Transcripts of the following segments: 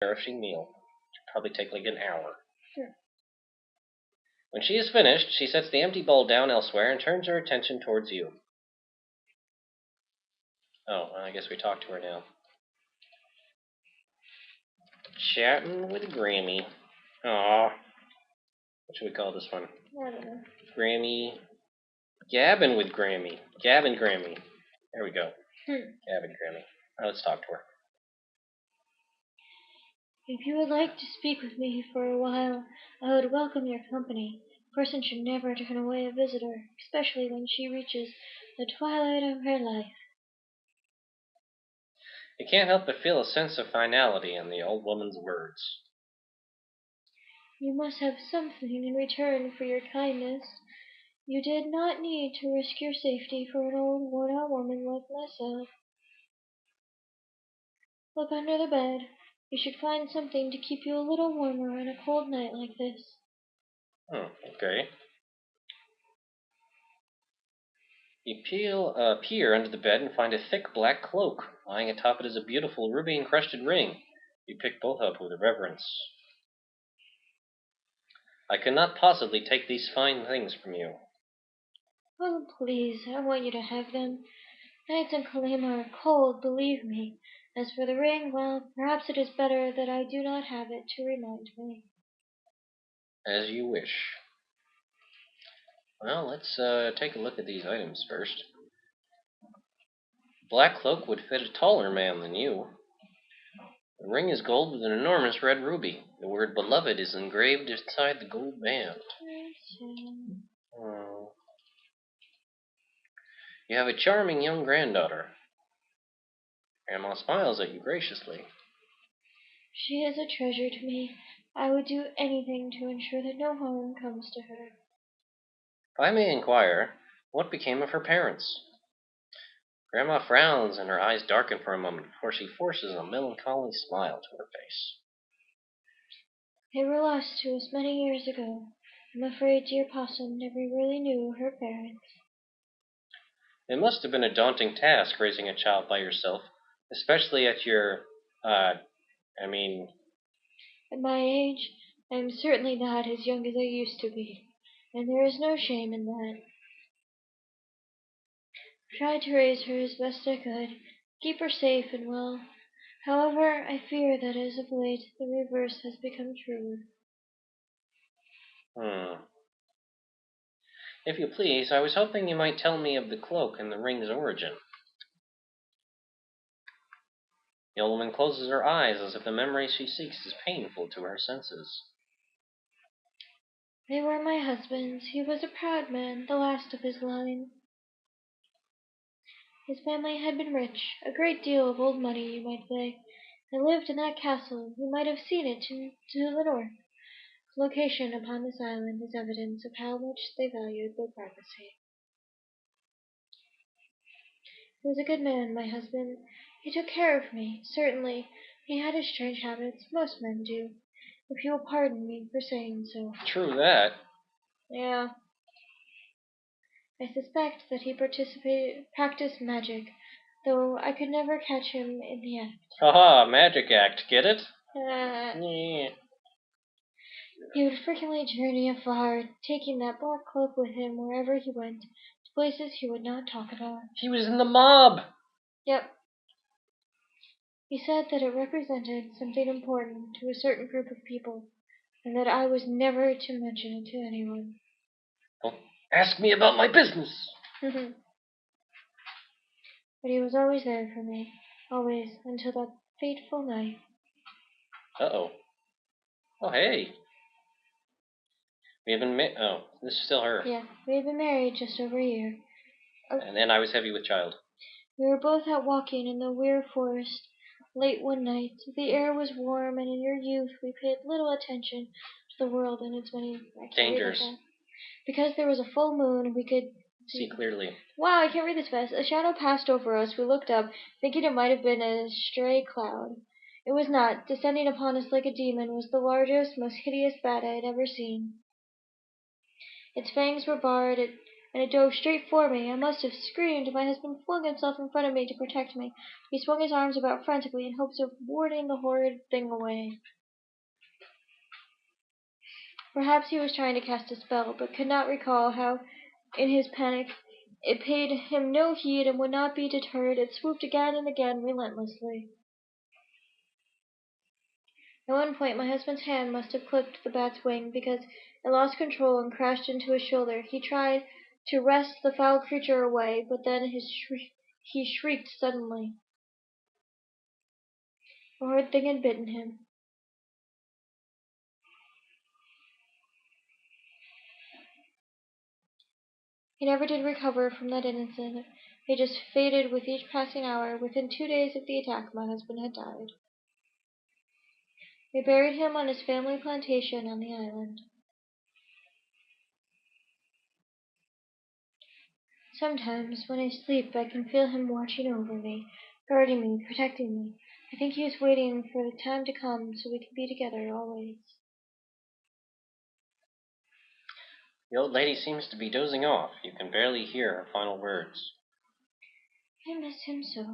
nourishing meal. Should probably take like an hour. Sure. When she is finished, she sets the empty bowl down elsewhere and turns her attention towards you. Oh, well, I guess we talk to her now. Chatting with Grammy. Aw. What should we call this one? I don't know. Grammy. Gabbing with Grammy. Gavin Grammy. There we go. Gavin Grammy. All right, let's talk to her. If you would like to speak with me for a while, I would welcome your company. A person should never turn away a visitor, especially when she reaches the twilight of her life. You can't help but feel a sense of finality in the old woman's words. You must have something in return for your kindness. You did not need to risk your safety for an old, worn-out woman like myself. Look under the bed. You should find something to keep you a little warmer on a cold night like this. Oh, okay. You peer under the bed and find a thick black cloak. Lying atop it is a beautiful ruby-encrusted ring. You pick both up with reverence. I cannot possibly take these fine things from you. Oh, please, I want you to have them. Nights in Kolyma are cold, believe me. As for the ring, well, perhaps it is better that I do not have it to remind me. As you wish. Well, let's take a look at these items first. Black cloak would fit a taller man than you. The ring is gold with an enormous red ruby. The word beloved is engraved inside the gold band. Oh. You have a charming young granddaughter. Grandma smiles at you graciously. She is a treasure to me. I would do anything to ensure that no harm comes to her. If I may inquire, what became of her parents? Grandma frowns and her eyes darken for a moment before she forces a melancholy smile to her face. They were lost to us many years ago. I'm afraid dear Possum never really knew her parents. It must have been a daunting task raising a child by yourself, especially at your, At my age, I am certainly not as young as I used to be, and there is no shame in that. I tried to raise her as best I could, keep her safe and well. However, I fear that as of late the reverse has become true. If you please, I was hoping you might tell me of the cloak and the ring's origin. The old woman closes her eyes as if the memory she seeks is painful to her senses. They were my husband's. He was a proud man, the last of his line. His family had been rich, a great deal of old money, you might say. They lived in that castle. You might have seen it to the north. Its location upon this island is evidence of how much they valued their privacy. He was a good man, my husband. He took care of me, certainly. He had his strange habits, most men do, if you will pardon me for saying so. True that. Yeah. I suspect that he practiced magic, though I could never catch him in the act. Haha, magic act, get it? Yeah. Yeah. He would frequently journey afar, taking that black cloak with him wherever he went, to places he would not talk about. He was in the mob! Yep. He said that it represented something important to a certain group of people, and that I was never to mention it to anyone. Don't ask me about my business! But he was always there for me, always, until that fateful night. Uh-oh. Oh, hey. We have been oh, this is still her. Yeah, we had been married just over a year. And then I was heavy with child. We were both out walking in the Weir forest late one night. The air was warm, and in your youth we paid little attention to the world and its many dangers. Because there was a full moon, we could see clearly. Wow, I can't read this fast. A shadow passed over us. We looked up, thinking it might have been a stray cloud. It was not. Descending upon us like a demon was the largest, most hideous bat I had ever seen. Its fangs were bared and it dove straight for me. I must have screamed. My husband flung himself in front of me to protect me. He swung his arms about frantically in hopes of warding the horrid thing away. Perhaps he was trying to cast a spell, but could not recall how, in his panic, it paid him no heed and would not be deterred. It swooped again and again, relentlessly. At one point, my husband's hand must have clipped the bat's wing, because it lost control and crashed into his shoulder. He tried to wrest the foul creature away, but then he shrieked suddenly. The horrid thing had bitten him. He never did recover from that incident. He just faded with each passing hour. Within 2 days of the attack, my husband had died. We buried him on his family plantation on the island. Sometimes, when I sleep, I can feel him watching over me, guarding me, protecting me. I think he is waiting for the time to come so we can be together always. The old lady seems to be dozing off. You can barely hear her final words. I miss him so.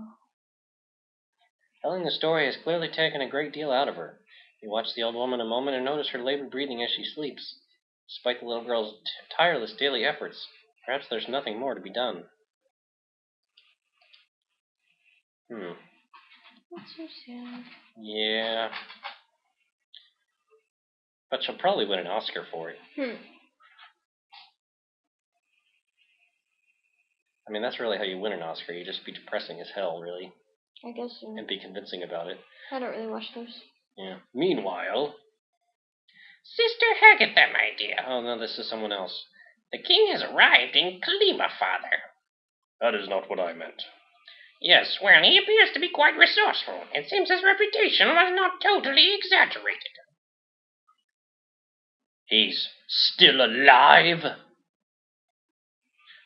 Telling the story has clearly taken a great deal out of her. You watch the old woman a moment and notice her labored breathing as she sleeps. Despite the little girl's tireless daily efforts, perhaps there's nothing more to be done. That's so sad. Yeah. But she'll probably win an Oscar for it. I mean, that's really how you win an Oscar. You just be depressing as hell, really. I guess so. And be convincing about it. I don't really watch those. Yeah. Meanwhile... Sister Hagatha, my dear. Oh, no, this is someone else. The king has arrived in Kolyma, father. That is not what I meant. Yes, well, he appears to be quite resourceful. It seems his reputation was not totally exaggerated. He's still alive?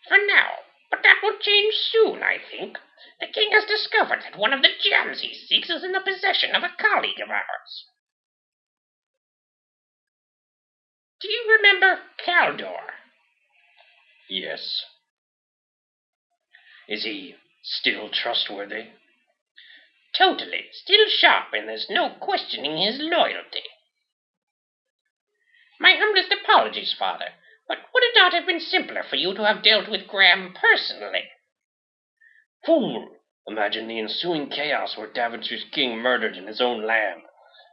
For now, but that will change soon, I think. The king has discovered that one of the gems he seeks is in the possession of a colleague of ours. Do you remember Caldor? Yes. Is he still trustworthy? Totally. Still sharp, and there's no questioning his loyalty. My humblest apologies, father, but would it not have been simpler for you to have dealt with Graham personally? Fool! Imagine the ensuing chaos were Daventry's king murdered in his own land.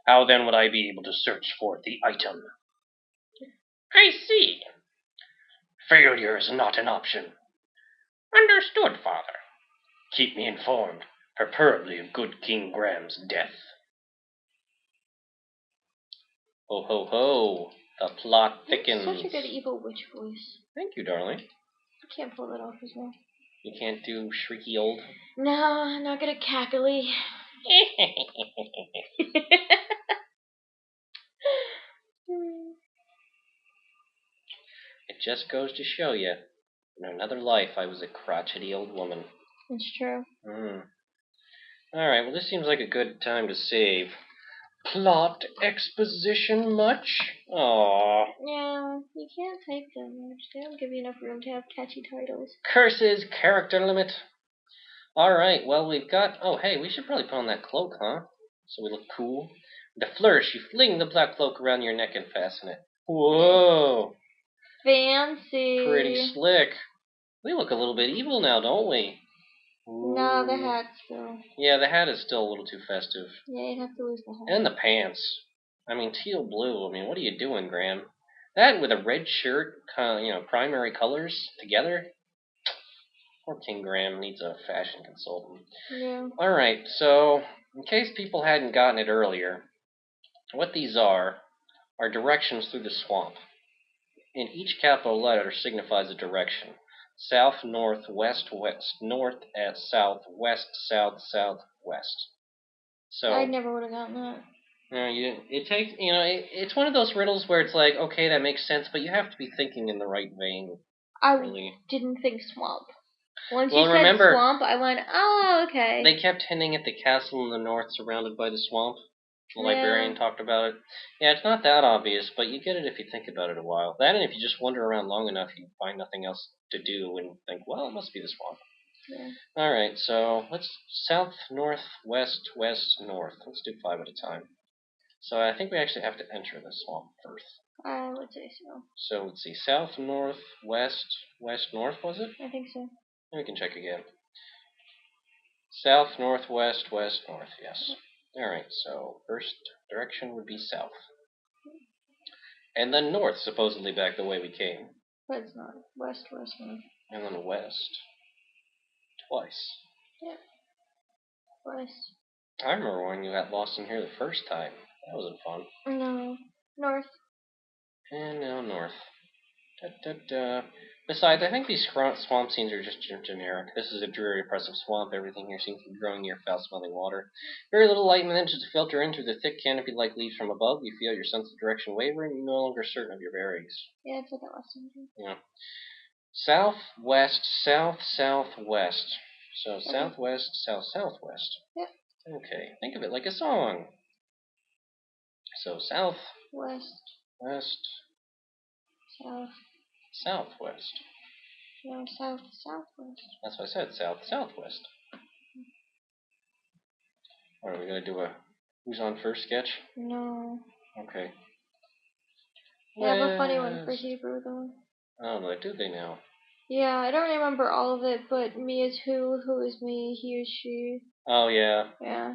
How then would I be able to search for the item? I see. Failure is not an option. Understood, father. Keep me informed, preferably of good King Graham's death. Ho ho ho! The plot thickens. That's such a good evil witch voice. Thank you, darling. I can't pull that off as well. You can't do shrieky old? No, I'm not good at cackly. It just goes to show you, in another life I was a crotchety old woman. It's true. Alright, well this seems like a good time to save. Plot exposition much? Aww. Yeah, you can't type that much. They don't give you enough room to have catchy titles. Curses, character limit. Alright, well we've got... Oh, hey, we should probably put on that cloak, huh? So we look cool. With a flourish, you fling the black cloak around your neck and fasten it. Whoa! Fancy. Pretty slick. We look a little bit evil now, don't we? Ooh. No, the hat still. Yeah, the hat is still a little too festive. Yeah, you'd have to lose the hat. And the pants. I mean, teal blue. I mean, what are you doing, Graham? That with a red shirt, primary colors together. Poor King Graham needs a fashion consultant. Yeah. Alright, so, in case people hadn't gotten it earlier, what these are directions through the swamp. And each capital letter signifies a direction. South, north, west, west, north, south, west, south, southwest. So I never would have gotten that. It's one of those riddles where it's like, okay, that makes sense, but you have to be thinking in the right vein. I really didn't think swamp. Once you said swamp, I went, oh, okay. They kept hinting at the castle in the north surrounded by the swamp. The librarian talked about it. Yeah, it's not that obvious, but you get it if you think about it a while. That and if you just wander around long enough, you find nothing else to do and think, well, it must be the swamp. Yeah. Alright, so let's south, north, west, west, north. Let's do 5 at a time. So I think we actually have to enter the swamp first. I would say so. So let's see, south, north, west, west, north, was it? I think so. And we can check again. South, north, west, west, north, yes. Alright, so first direction would be south. And then north, supposedly back the way we came. But it's not. West, west, north. And then west. Twice. Yeah. West. I remember when you got lost in here the first time. That wasn't fun. No. North. And now north. Besides, I think these swamp scenes are just generic. This is a dreary, oppressive swamp. Everything here seems to be growing near foul-smelling water. Very little light manages to filter in through the thick canopy-like leaves from above. You feel your sense of direction wavering. You're no longer certain of your bearings. Yeah, it's like that last one. Yeah. Southwest, south, southwest. So southwest, south, southwest. Yep. Okay, think of it like a song. So south, west, south, southwest. no, south, southwest. That's what I said, south, southwest. What, are we going to do a who's on first sketch? No. Okay. I have a funny one for Hebrew, though. Oh, do they now? Yeah, I don't remember all of it, but me is who is me, he is she. Oh, yeah. Yeah.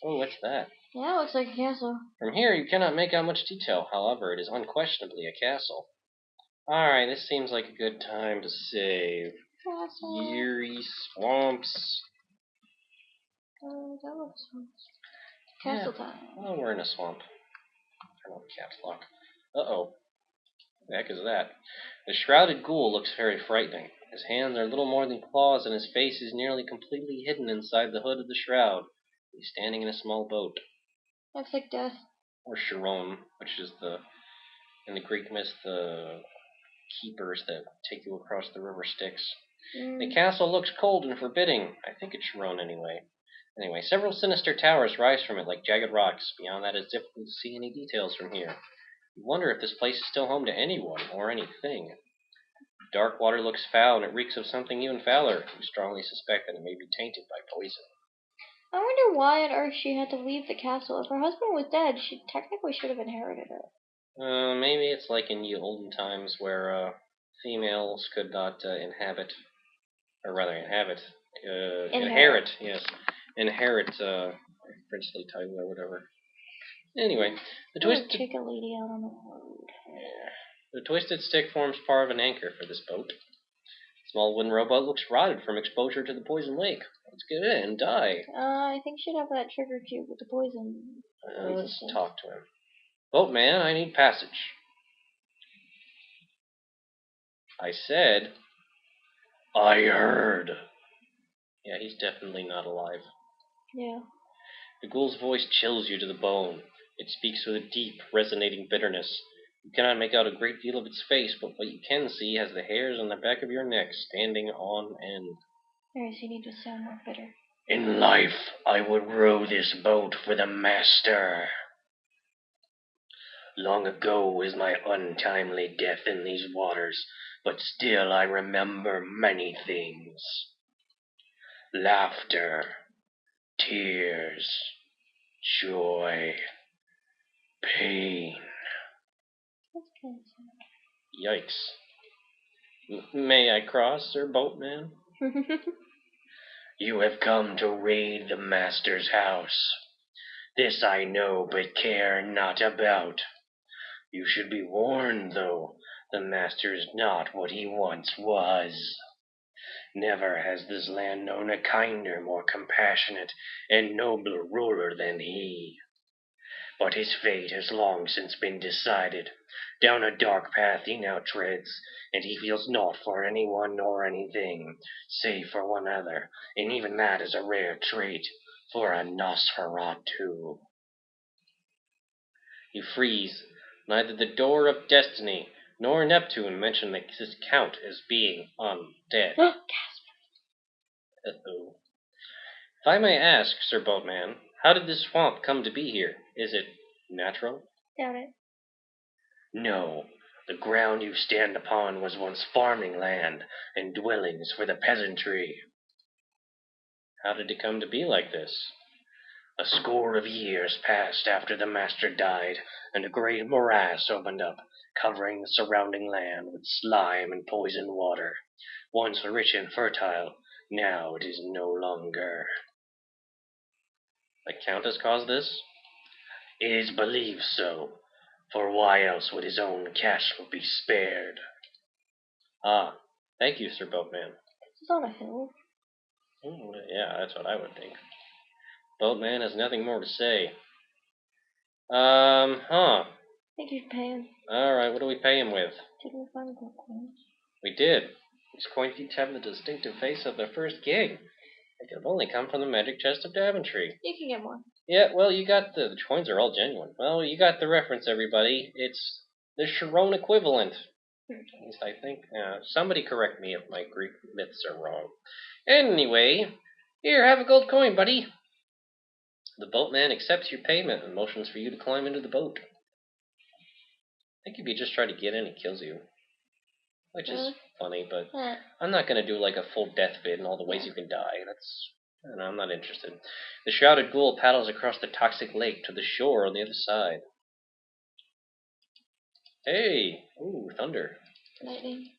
Oh, what's that? Yeah, it looks like a castle. From here, you cannot make out much detail. However, it is unquestionably a castle. Alright, this seems like a good time to save. Castle. Eerie swamps. That looks fun. Castle time. Oh, we're in a swamp. Turn on the caps lock. Uh-oh. What the heck is that? The shrouded ghoul looks very frightening. His hands are little more than claws, and his face is nearly completely hidden inside the hood of the shroud. He's standing in a small boat. Looks like death. Or Chiron, which is in the Greek myth, the keepers that take you across the river Styx. The castle looks cold and forbidding. I think it's Chiron anyway. Anyway, several sinister towers rise from it like jagged rocks. Beyond that, it's difficult to see any details from here. You wonder if this place is still home to anyone or anything. Dark water looks foul, and it reeks of something even fouler. You strongly suspect that it may be tainted by poison. I wonder why on earth she had to leave the castle. If her husband was dead, she technically should have inherited it. Maybe it's like in the olden times where females could not inherit princely title or whatever. Anyway, take a lady out on the road. Yeah. The twisted stick forms part of an anchor for this boat. The small wooden rowboat looks rotted from exposure to the poison lake. Let's get in and die. I think she'd have that trigger cube with the poison. Let's talk to him. Boatman, I need passage. I said, I heard. Yeah, he's definitely not alive. Yeah. The ghoul's voice chills you to the bone. It speaks with a deep, resonating bitterness. You cannot make out a great deal of its face, but what you can see has the hairs on the back of your neck standing on end. Yes, you need to sound more bitter. In life, I would row this boat for the master. Long ago was my untimely death in these waters, but still I remember many things. Laughter, tears, joy, pain. That's kind of sad. Yikes. May I cross, Sir Boatman? You have come to raid the master's house. This I know, but care not about. You should be warned, though, the master is not what he once was. Never has this land known a kinder, more compassionate, and nobler ruler than he. But his fate has long since been decided. Down a dark path he now treads, and he feels naught for anyone nor anything, save for one other, and even that is a rare trait for a Nosferatu. You freeze. Neither the Door of Destiny nor Neptune mention this count as being undead. Uh-oh. If I may ask, Sir Boatman, How did this swamp come to be here? Is it natural? Doubt it. No. The ground you stand upon was once farming land and dwellings for the peasantry. How did it come to be like this? A score of years passed after the master died, and a great morass opened up, covering the surrounding land with slime and poisoned water. Once rich and fertile, now it is no longer. The Countess caused this? It is believed so, for why else would his own castle be spared? Ah, thank you, Sir Boatman. It's on a hill. Yeah, that's what I would think. Boatman has nothing more to say. I think you should pay him. Alright, what do we pay him with? Didn't we find gold coins? We did. These coins each have the distinctive face of their first king. They could have only come from the magic chest of Daventry. You can get more. Yeah, well, you got the coins are all genuine. Well, you got the reference, everybody. It's the Sharon equivalent. At least I think. Somebody correct me if my Greek myths are wrong. Anyway, here, have a gold coin, buddy. The boatman accepts your payment and motions for you to climb into the boat. I think if you just try to get in, he kills you. Which is funny, but I'm not going to do like a full death vid and all the ways you can die. I'm not interested. The shrouded ghoul paddles across the toxic lake to the shore on the other side. Hey! Ooh, thunder. Lightning.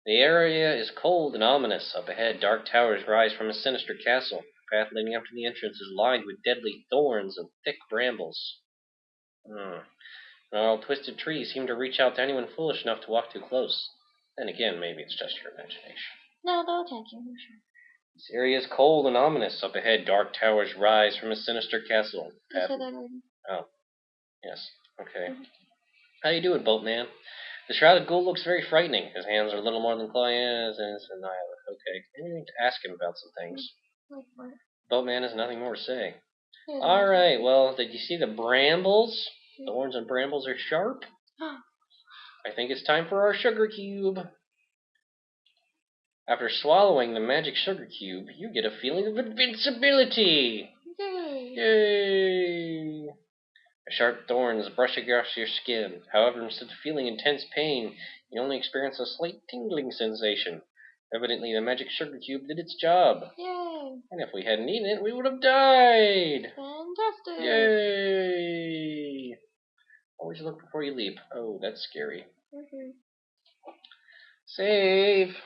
The area is cold and ominous. Up ahead, dark towers rise from a sinister castle. The path leading up to the entrance is lined with deadly thorns and thick brambles. Gnarled, twisted trees seem to reach out to anyone foolish enough to walk too close. Then again, maybe it's just your imagination. No, they'll attack you, I'm sure. This area is cold and ominous. Up ahead, dark towers rise from a sinister castle. I said that already. Oh. Yes. Okay. How you doing, boatman? The shrouded ghoul looks very frightening. His hands are little more than claws, and it's annihilate. Okay. Maybe we need to ask him about some things. Boatman has nothing more to say. Alright, well, did you see the brambles? Thorns and brambles are sharp. I think it's time for our sugar cube. After swallowing the magic sugar cube, you get a feeling of invincibility. Yay! The sharp thorns brush across your skin. However, instead of feeling intense pain, you only experience a slight tingling sensation. Evidently, the magic sugar cube did its job. Yay! And if we hadn't eaten it, we would have died. Fantastic! Yay! Always look before you leap. Oh, that's scary. Save!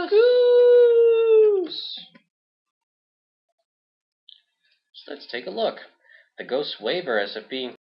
Goose! So let's take a look. The ghosts waver as if being